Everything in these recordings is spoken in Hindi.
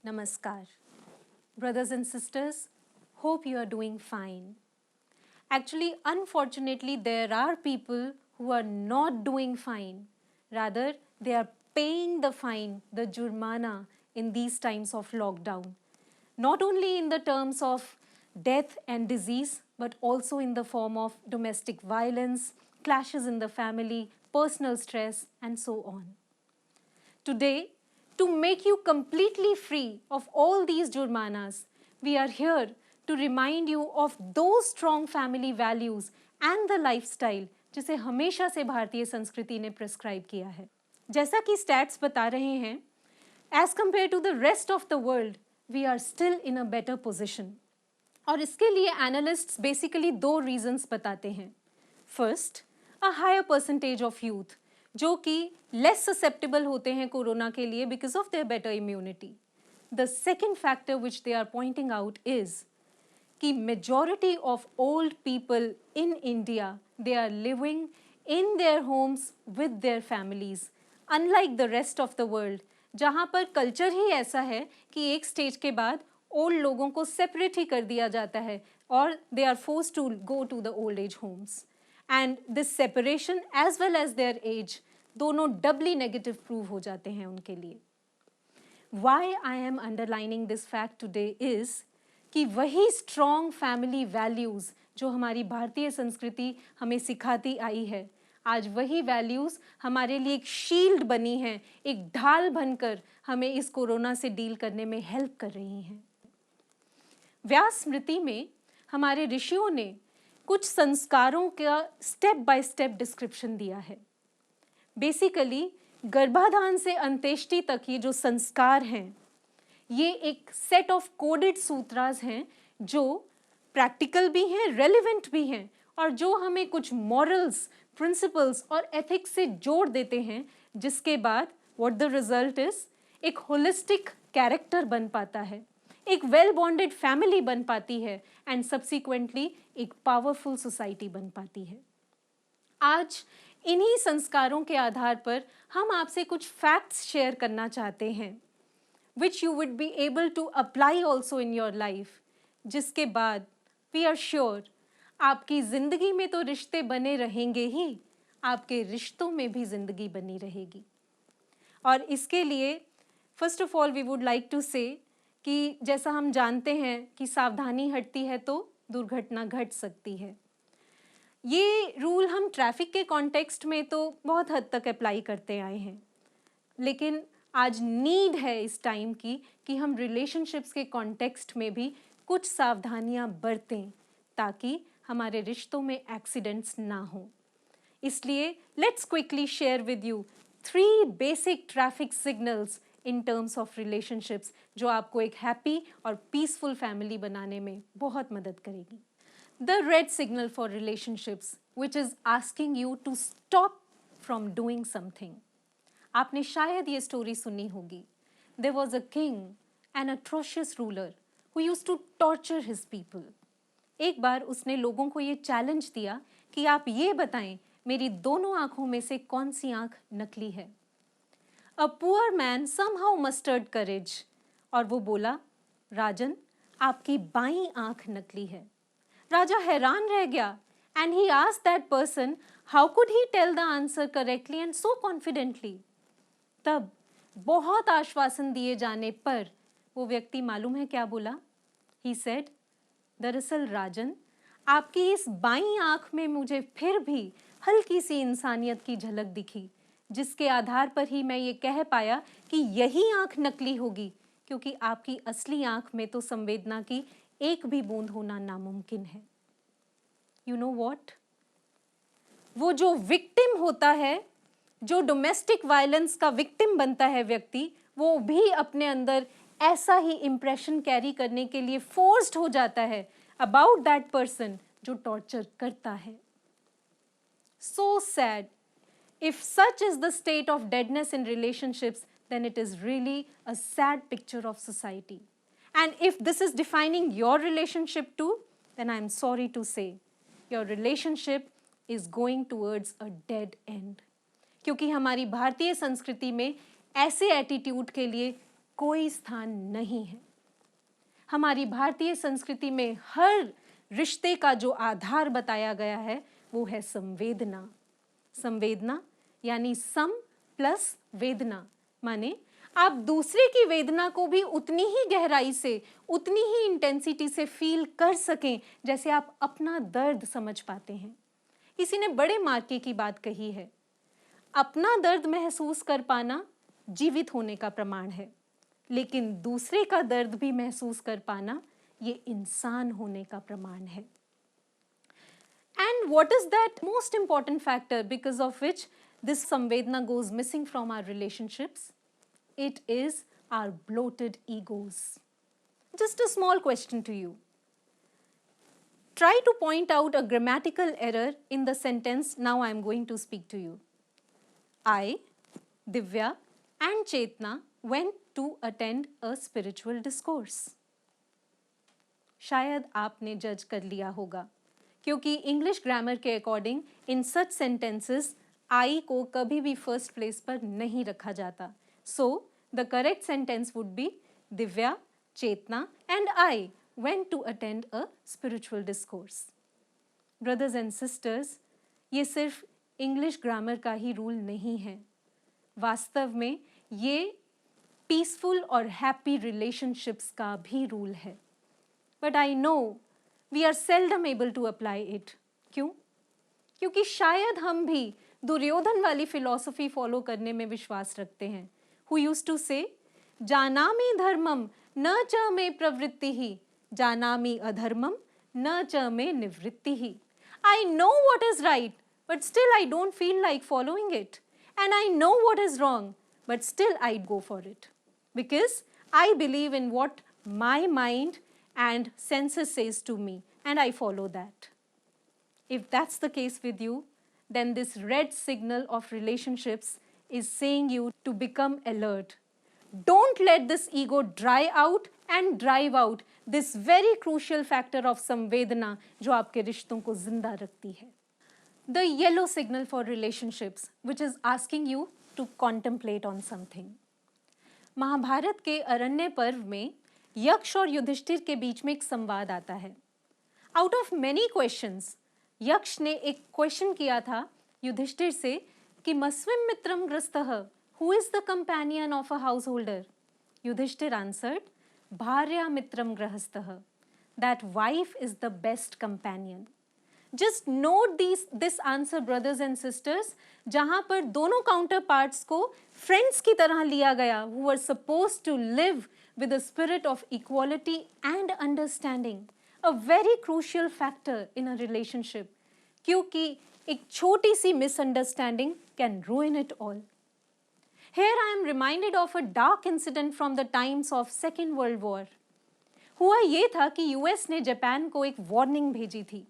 Namaskar. Brothers and sisters, hope you are doing fine. Actually, unfortunately, there are people who are not doing fine. Rather, they are paying the fine, the jurmana, in these times of lockdown. Not only in the terms of death and disease, but also in the form of domestic violence, clashes in the family, personal stress, and so on. Today, to make you completely free of all these jurmanas, we are here to remind you of those strong family values and the lifestyle जिसे हमेशा से भारतीय संस्कृति ने प्रिस्क्राइब किया है. जैसा कि स्टैट्स बता रहे हैं, as compared to the rest of the world, we are still in a better position. और इसके लिए एनालिस्ट्स बेसिकली दो रीजंस बताते हैं. First, a higher percentage of youth जो कि लेस ससेप्टेबल होते हैं कोरोना के लिए because of their better immunity. The second factor which they are pointing out is कि majority of old people in India they are living in their homes with their families, unlike the rest of the world जहाँ पर कल्चर ही ऐसा है कि एक स्टेज के बाद ओल्ड लोगों को सेपरेट ही कर दिया जाता है और they are forced to go to the old age homes. And this separation as well as their age दोनों डबली नेगेटिव प्रूव हो जाते हैं उनके लिए. Why I am underlining this fact today is कि वही स्ट्रॉन्ग फैमिली वैल्यूज जो हमारी भारतीय संस्कृति हमें सिखाती आई है, आज वही वैल्यूज हमारे लिए एक शील्ड बनी हैं, एक ढाल बनकर हमें इस कोरोना से डील करने में हेल्प कर रही हैं. व्यास स्मृति में हमारे ऋषियों ने कुछ संस्कारों का स्टेप बाय स्टेप डिस्क्रिप्शन दिया है. बेसिकली गर्भाधान से अंत्येष्टि तक ये जो संस्कार हैं, ये एक सेट ऑफ कोडेड सूत्रास हैं जो प्रैक्टिकल भी हैं, रेलिवेंट भी हैं और जो हमें कुछ मॉरल्स, प्रिंसिपल्स और एथिक्स से जोड़ देते हैं, जिसके बाद व्हाट द रिजल्ट इज एक होलिस्टिक कैरेक्टर बन पाता है, एक वेल बॉन्डेड फैमिली बन पाती है एंड सब्सिक्वेंटली एक पावरफुल सोसाइटी बन पाती है. आज इन्हीं संस्कारों के आधार पर हम आपसे कुछ फैक्ट्स शेयर करना चाहते हैं which you would be able to apply also in your life, जिसके बाद वी आर श्योर आपकी जिंदगी में तो रिश्ते बने रहेंगे ही, आपके रिश्तों में भी जिंदगी बनी रहेगी. और इसके लिए first of all we would like to say कि जैसा हम जानते हैं कि सावधानी हटती है तो दुर्घटना घट सकती है. ये रूल हम ट्रैफिक के कॉन्टेक्स्ट में तो बहुत हद तक अप्लाई करते आए हैं, लेकिन आज नीड है इस टाइम की कि हम रिलेशनशिप्स के कॉन्टेक्स्ट में भी कुछ सावधानियां बरतें ताकि हमारे रिश्तों में एक्सीडेंट्स ना हो. इसलिए let's quickly share with you 3 basic traffic signals in terms of relationships जो आपको एक हैप्पी और पीसफुल फैमिली बनाने में बहुत मदद करेगी. The red signal for relationships, which is asking you to stop from doing something. आपने शायद ये स्टोरी सुनी होगी. There was a king, an atrocious ruler, who used to torture his people. एक बार उसने लोगों को ये चैलेंज दिया कि आप ये बताएं मेरी दोनों आंखों में से कौन सी आंख नकली है. A poor man somehow mustered courage. और वो बोला, राजन, आपकी बाईं आंख नकली है. राजा हैरान रह गया and he asked that person how could he tell the answer correctly and so confidently. तब बहुत आश्वासन दिए जाने पर वो व्यक्ति मालूम है क्या बोला? ही सेड, दरअसल राजन, आपकी इस बाईं आंख में मुझे फिर भी हल्की सी इंसानियत की झलक दिखी, जिसके आधार पर ही मैं ये कह पाया कि यही आंख नकली होगी, क्योंकि आपकी असली आंख में तो संवेदना की एक भी बूंद होना नामुमकिन है. यू नो वॉट, वो जो विक्टिम होता है, जो डोमेस्टिक वायलेंस का विक्टिम बनता है व्यक्ति, वो भी अपने अंदर ऐसा ही इंप्रेशन कैरी करने के लिए फोर्स्ड हो जाता है अबाउट दैट पर्सन जो टॉर्चर करता है. So sad. If such is the state of deadness in relationships, then it is really a sad picture of society. And if this is defining your relationship too, then I am sorry to say, your relationship is going towards a dead end. क्योंकि हमारी भारतीय संस्कृति में ऐसे एटीट्यूड के लिए कोई स्थान नहीं है। हमारी भारतीय संस्कृति में हर रिश्ते का जो आधार बताया गया है वो है संवेदना। संवेदना यानी सम प्लस वेदना, माने आप दूसरे की वेदना को भी उतनी ही गहराई से, उतनी ही इंटेंसिटी से फील कर सकें जैसे आप अपना दर्द समझ पाते हैं। किसी ने बड़े मार्के की बात कही है, अपना दर्द महसूस कर पाना जीवित होने का प्रमाण है, लेकिन दूसरे का दर्द भी महसूस कर पाना ये इंसान होने का प्रमाण है। And what is that most important factor because of which this samvedna goes missing from our relationships? It is our bloated egos. Just a small question to you. Try to point out a grammatical error in the sentence now I am going to speak to you. I, Divya and Chetna went to attend a spiritual discourse. शायद आपने जज कर लिया होगा, क्योंकि इंग्लिश ग्रामर के according in such sentences I को कभी भी फर्स्ट प्लेस पर नहीं रखा जाता। So the correct sentence would be Divya, Chetna and I went to attend a spiritual discourse. Brothers and sisters, ये सिर्फ इंग्लिश ग्रामर का ही रूल नहीं है, वास्तव में ये पीसफुल और हैप्पी रिलेशनशिप्स का भी रूल है। But I know we are seldom able to apply it. क्यों? क्योंकि शायद हम भी दुर्योधन वाली फिलॉसफी फॉलो करने में विश्वास रखते हैं, who used to say, जानामि धर्मम न च मे प्रवृत्तिः, जानामि अधर्मम न च मे निवृत्तिः. I know what is right, but still I don't feel like following it. And I know what is wrong, but still I go for it. Because I believe in what my mind and senses says to me, and I follow that. If that's the case with you, then this red signal of relationships is saying you to become alert. Don't let this ego dry out and drive out this very crucial factor of samvedana जो आपके रिश्तों को जिंदा रखती है. The yellow signal for relationships, which is asking you to contemplate on something. Mahabharat के अरण्य पर्व में यक्ष और युधिष्ठिर के बीच में एक संवाद आता है. आउट ऑफ मेनी क्वेश्चंस, यक्ष ने एक क्वेश्चन किया था युधिष्ठिर से कि मस्विम मित्रम ग्रस्तः, who is the companion of a householder? Yudhishthira answered, भार्या मित्रम गृहस्थः, that wife is the best companion. Just note this answer brothers and sisters, जहां पर दोनों काउंटर पार्ट्स को फ्रेंड्स की तरह लिया गया, who are suppose to live with a spirit of equality and understanding, a very crucial factor in a relationship, क्योंकि एक छोटी सी misunderstanding can ruin it all. Here I am reminded of a dark incident from the times of Second World War. हुआ ये था कि यूएस ने जापान को एक वार्निंग भेजी थी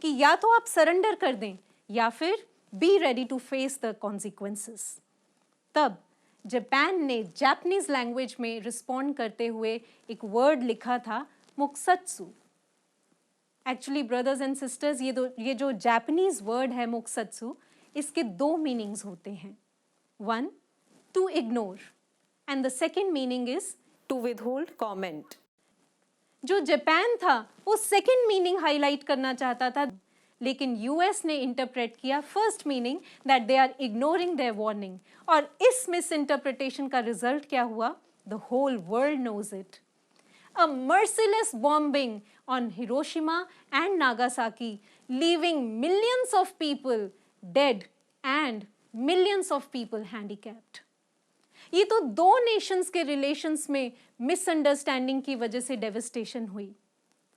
कि या तो आप सरेंडर कर दें या फिर be ready to face the consequences. तब जापान ने जापानीज लैंग्वेज में रिस्पॉन्ड करते हुए एक वर्ड लिखा था मुक्सत्सु. एक्चुअली ब्रदर्स एंड सिस्टर्स, ये जो जापानीज वर्ड है मुक्सत्सु, इसके दो मीनिंग्स होते हैं. One, to ignore, and the second meaning is to withhold comment. जो जापान था वो सेकेंड मीनिंग हाईलाइट करना चाहता था, लेकिन यूएस ने इंटरप्रेट किया first meaning that they are ignoring their warning. और इस मिस इंटरप्रिटेशन का रिजल्ट क्या हुआ? The whole world knows it. A merciless bombing on Hiroshima and Nagasaki, leaving millions of people dead and millions of people handicapped. ये तो दो नेशंस के रिलेशंस में मिसअंडरस्टैंडिंग की वजह से डेविस्टेशन हुई.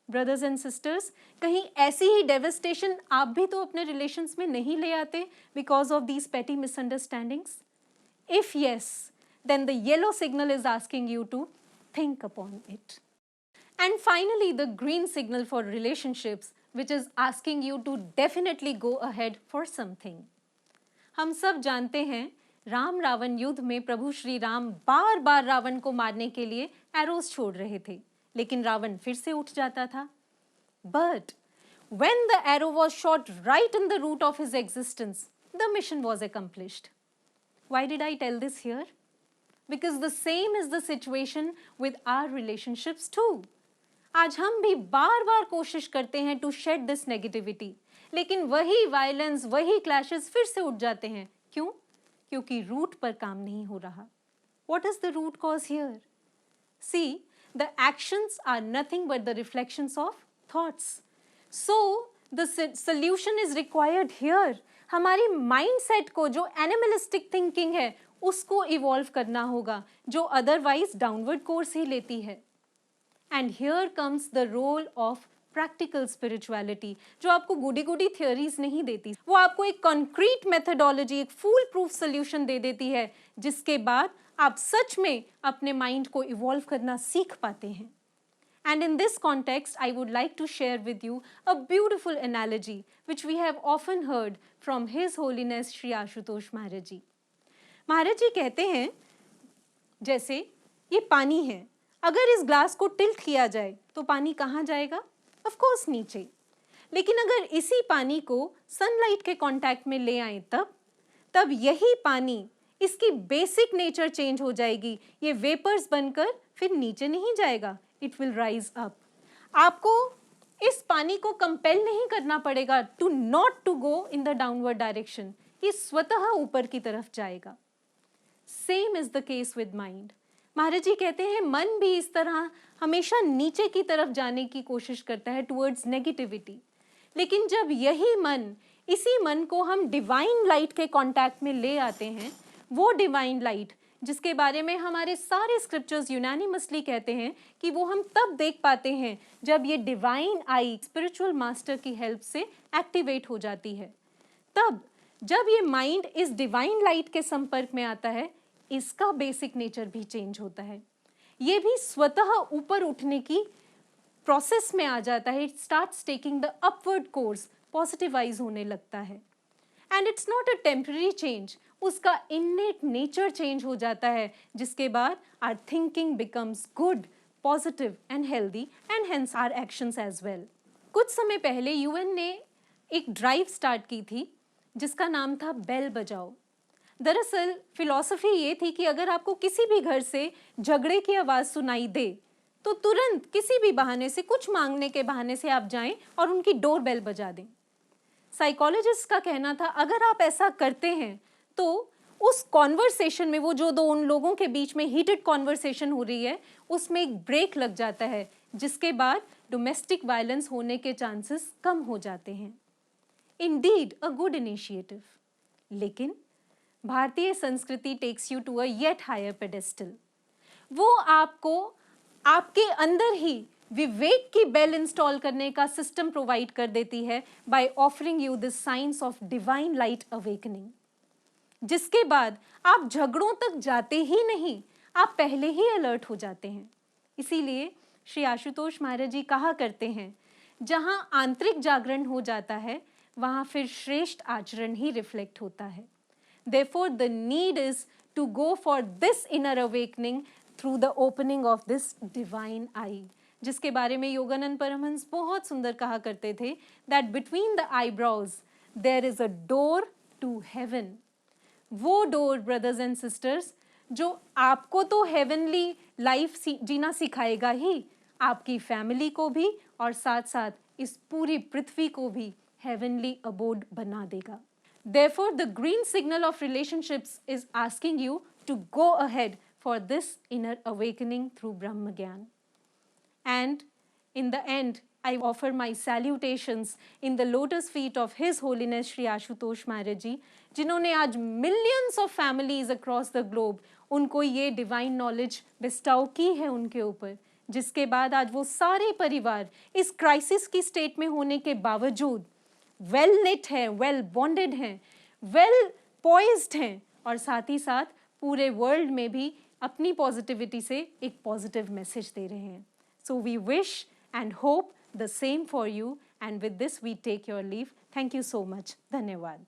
ब्रदर्स एंड सिस्टर्स, कहीं ऐसी ही डेविस्टेशन आप भी तो अपने रिलेशंस में नहीं ले आते because of these petty misunderstandings? If yes, then the yellow signal is asking you to think upon it. And finally the green signal for relationships, which is asking you to definitely go ahead for something. हम सब जानते हैं राम रावण युद्ध में प्रभु श्री राम बार बार रावण को मारने के लिए एरोस छोड़ रहे थे, लेकिन रावण फिर से उठ जाता था. But when the arrow was shot right in the root of his existence, the mission was accomplished. Why did I tell this here? because the same is the situation with our relationships too. आज हम भी बार बार कोशिश करते हैं to shed this negativity, लेकिन वही वायलेंस, वही क्लैशेस फिर से उठ जाते हैं. क्यों? क्योंकि रूट पर काम नहीं हो रहा. What is the root cause here? See, the actions are nothing but the reflections of thoughts. So, the solution is required here. हमारी mindset को जो animalistic thinking है, उसको evolve करना होगा, जो otherwise downward course ही लेती है. And here comes the role of practical spirituality, जो आपको गुडी गुडी theories नहीं देती, वो आपको एक concrete methodology, एक fool proof solution दे देती है, जिसके बाद आप सच में अपने mind को evolve करना सीख पाते हैं. And in this context, I would like to share with you a beautiful analogy which we have often heard from His Holiness Shri Ashutosh Maharaj Ji. महाराज जी कहते हैं, जैसे ये पानी है, अगर इस ग्लास को टिल्ट किया जाए तो पानी कहाँ जाएगा? Of course नीचे. लेकिन अगर इसी पानी को सनलाइट के कांटेक्ट में ले आए तब यही पानी, इसकी बेसिक नेचर चेंज हो जाएगी, ये वेपर्स बनकर फिर नीचे नहीं जाएगा, इट विल राइज अप. आपको इस पानी को कंपेल नहीं करना पड़ेगा to not to go in the downward direction, ये स्वतः ऊपर की तरफ जाएगा. Same is the case with mind. Maharaj ji कहते हैं मन भी इस तरह हमेशा नीचे की तरफ जाने की कोशिश करता है टुवर्ड्स नेगेटिविटी. लेकिन जब यही मन, इसी मन को हम डिवाइन लाइट के कांटेक्ट में ले आते हैं, वो डिवाइन लाइट जिसके बारे में हमारे सारे स्क्रिप्चर्स यूनानिमसली कहते हैं कि वो हम तब देख पाते हैं जब ये डिवाइन आई स्पिरिचुअल मास्टर की हेल्प से एक्टिवेट हो जाती है. तब जब ये माइंड इस डिवाइन लाइट के संपर्क में आता है, इसका बेसिक नेचर भी चेंज होता है, ये भी स्वतः ऊपर उठने की प्रोसेस में आ जाता है. It starts taking the upward course, positivise होने लगता है. And it's not a temporary change, उसका इन्नेट नेचर चेंज हो जाता है, जिसके बाद our thinking becomes good, positive and healthy and hence our actions as well. कुछ समय पहले यूएन ने एक ड्राइव स्टार्ट की थी जिसका नाम था बेल बजाओ. दरअसल फिलॉसफी ये थी कि अगर आपको किसी भी घर से झगड़े की आवाज़ सुनाई दे तो तुरंत किसी भी बहाने से, कुछ मांगने के बहाने से आप जाएं और उनकी डोर बेल बजा दें. साइकोलॉजिस्ट का कहना था अगर आप ऐसा करते हैं तो उस कॉन्वर्सेशन में, वो जो दो उन लोगों के बीच में हीटेड कॉन्वर्सेशन हो रही है, उसमें एक ब्रेक लग जाता है, जिसके बाद डोमेस्टिक वायलेंस होने के चांसेस कम हो जाते हैं. Indeed a good initiative. लेकिन भारतीय संस्कृति takes you to a yet higher pedestal. वो आपको आपके अंदर ही विवेक की बेल इंस्टॉल करने का सिस्टम प्रोवाइड कर देती है by offering you this science of divine light awakening, जिसके बाद आप झगड़ों तक जाते ही नहीं, आप पहले ही अलर्ट हो जाते हैं. इसीलिए श्री आशुतोष महाराज जी कहा करते हैं, जहां आंतरिक जागरण हो जाता है वहां फिर श्रेष्ठ आचरण ही रिफ्लेक्ट होता है. Therefore, the need is to go for this inner awakening through the opening of this divine eye, जिसके बारे में योगानंद परमहंस बहुत सुंदर कहा करते थे, that between the eyebrows there is a door to heaven. वो डोर ब्रदर्स एंड सिस्टर्स जो आपको तो हेवनली लाइफ जीना सिखाएगा ही, आपकी फैमिली को भी और साथ साथ इस पूरी पृथ्वी को भी हेवनली अबोर्ड बना देगा. Therefore, the green signal of relationships is asking you to go ahead for this inner awakening through Brahma Gyan. And in the end, I offer my salutations in the lotus feet of His Holiness Shri Ashutosh Maharaj Ji, जिन्होंने आज millions of families across the globe उनको ये divine knowledge bestow की है उनके ऊपर, जिसके बाद आज वो सारे परिवार इस crisis की state में होने के बावजूद वेल निट हैं, वेल बॉन्डेड हैं, वेल पॉइज्ड हैं और साथ ही साथ पूरे वर्ल्ड में भी अपनी पॉजिटिविटी से एक पॉजिटिव मैसेज दे रहे हैं. So we wish and hope the same for you, and with this we take your leave. Thank you so much. धन्यवाद.